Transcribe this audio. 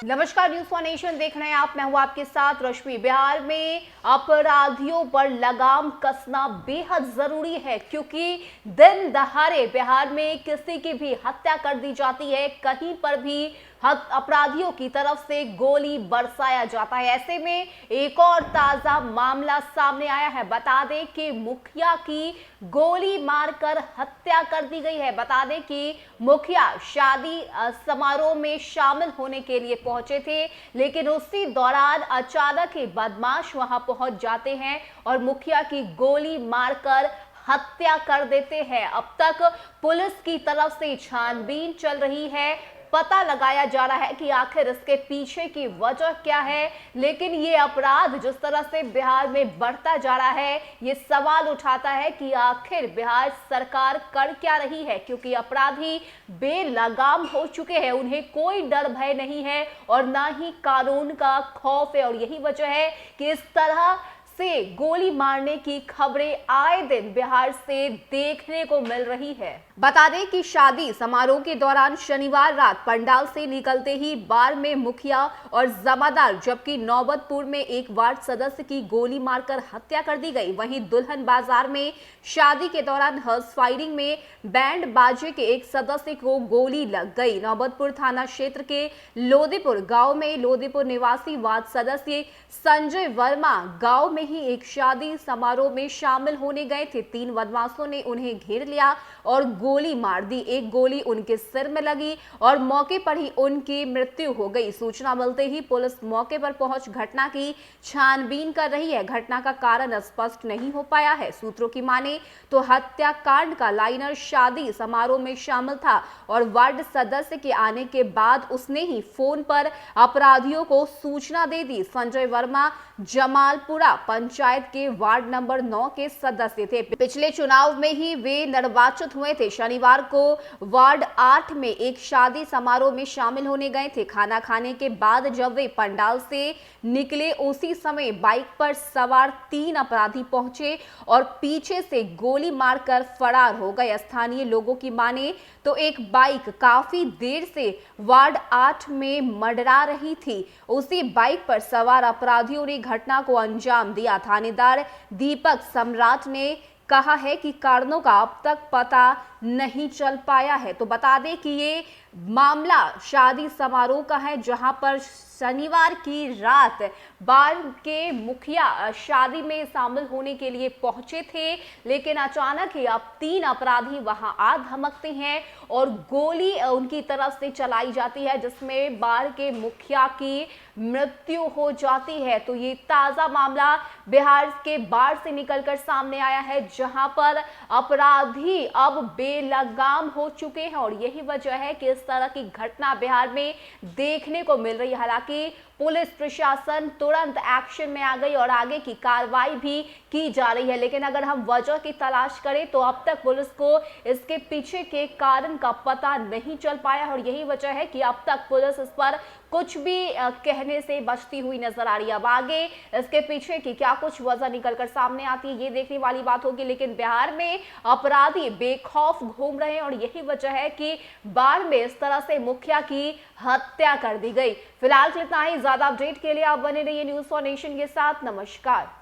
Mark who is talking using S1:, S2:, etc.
S1: नमस्कार, news for nation देख रहे हैं आप। मैं हूं आपके साथ रश्मि। बिहार में अपराधियों पर लगाम कसना बेहद जरूरी है, क्योंकि दिन दहाड़े बिहार में किसी की भी हत्या कर दी जाती है, कहीं पर भी अपराधियों की तरफ से गोली बरसाया जाता है। ऐसे में एक और ताजा मामला सामने आया है। बता दें कि मुखिया की गोली मारकर हत्या कर दी गई है। बता दें कि मुखिया शादी समारोह में शामिल होने के लिए पहुंचे थे, लेकिन उसी दौरान अचानक ही बदमाश वहां पहुंच जाते हैं और मुखिया की गोली मारकर हत्या कर देते हैं। अब तक पुलिस की तरफ से छानबीन चल रही है, पता लगाया जा रहा है कि आखिर इसके पीछे की वजह क्या है। लेकिन ये अपराध जिस तरह से बिहार में बढ़ता जा रहा है, ये सवाल उठाता है कि आखिर बिहार सरकार कर क्या रही है, क्योंकि अपराधी बेलगाम हो चुके हैं, उन्हें कोई डर भय नहीं है और ना ही कानून का खौफ है। और यही वजह है कि इस तरह से गोली मारने की खबरें आए दिन बिहार से देखने को मिल रही है। बता दें कि शादी समारोह के दौरान शनिवार रात पंडाल से निकलते ही बार में मुखिया और जमादार जबकि नौबतपुर में एक वार्ड सदस्य की गोली मारकर हत्या कर दी गई। वहीं दुल्हन बाजार में शादी के दौरान हर्ष फायरिंग में बैंड बाजे के एक सदस्य को गोली लग गई। नौबतपुर थाना क्षेत्र के लोदीपुर गांव में लोदीपुर निवासी वार्ड सदस्य संजय वर्मा गांव में ही एक शादी समारोह में शामिल होने गए थे। 3 बदमाशों ने उन्हें घेर लिया और गोली मार दी। एक गोली उनके सिर में लगी और मौके पर ही उनकी मृत्यु हो गई। सूचना मिलते ही पुलिस मौके पर पहुंच घटना की छानबीन कर रही है। घटना का कारण स्पष्ट नहीं हो पाया है। सूत्रों की माने तो हत्याकांड का लाइनर शादी समारोह में शामिल था और वार्ड सदस्य के आने के बाद उसने ही फोन पर अपराधियों को सूचना दे दी। संजय वर्मा जमालपुरा पंचायत के वार्ड नंबर 9 के सदस्य थे। पिछले चुनाव में ही वे निर्वाचित हुए थे। शनिवार को वार्ड 8 में एक शादी समारोह में शामिल होने गए थे। खाना खाने के बाद जब वे पंडाल से निकले, उसी समय बाइक पर सवार 3 अपराधी पहुंचे और पीछे से गोली मारकर फरार हो गए। स्थानीय लोगों की माने तो एक बाइक काफी देर से वार्ड 8 में मंडरा रही थी। उसी बाइक पर सवार अपराधियों ने घटना को अंजाम दिया। थानेदार दीपक सम्राट ने कहा है कि कारणों का अब तक पता नहीं चल पाया है। तो बता दें कि ये मामला शादी समारोह का है, जहां पर शनिवार की रात बार के मुखिया शादी में शामिल होने के लिए पहुंचे थे, लेकिन अचानक ही अब 3 अपराधी वहां आ धमकते हैं और गोली उनकी तरफ से चलाई जाती है, जिसमें बार के मुखिया की मृत्यु हो जाती है। तो ये ताजा मामला बिहार के बाढ़ से निकलकर सामने आया है, जहां पर अपराधी अब बेलगाम हो चुके हैं और यही वजह है कि इस तरह की घटना बिहार में देखने को मिल रही है। हालांकि पुलिस प्रशासन तुरंत एक्शन में आ गई और आगे की कार्रवाई भी की जा रही है, लेकिन अगर हम वजह की तलाश करें तो अब तक पुलिस को इसके पीछे के कारण का पता नहीं चल पाया और यही वजह है कि अब तक पुलिस इस पर कुछ भी कहने से बचती हुई नजर आ रही है। अब आगे इसके पीछे की क्या कुछ वजह निकलकर सामने आती है, ये देखने वाली बात होगी। लेकिन बिहार में अपराधी बेखौफ घूम रहे हैं और यही वजह है कि बाढ़ में इस तरह से मुखिया की हत्या कर दी गई। फिलहाल इतना ही। ज्यादा अपडेट के लिए आप बने रहिए न्यूज़ फॉर नेशन के साथ। नमस्कार।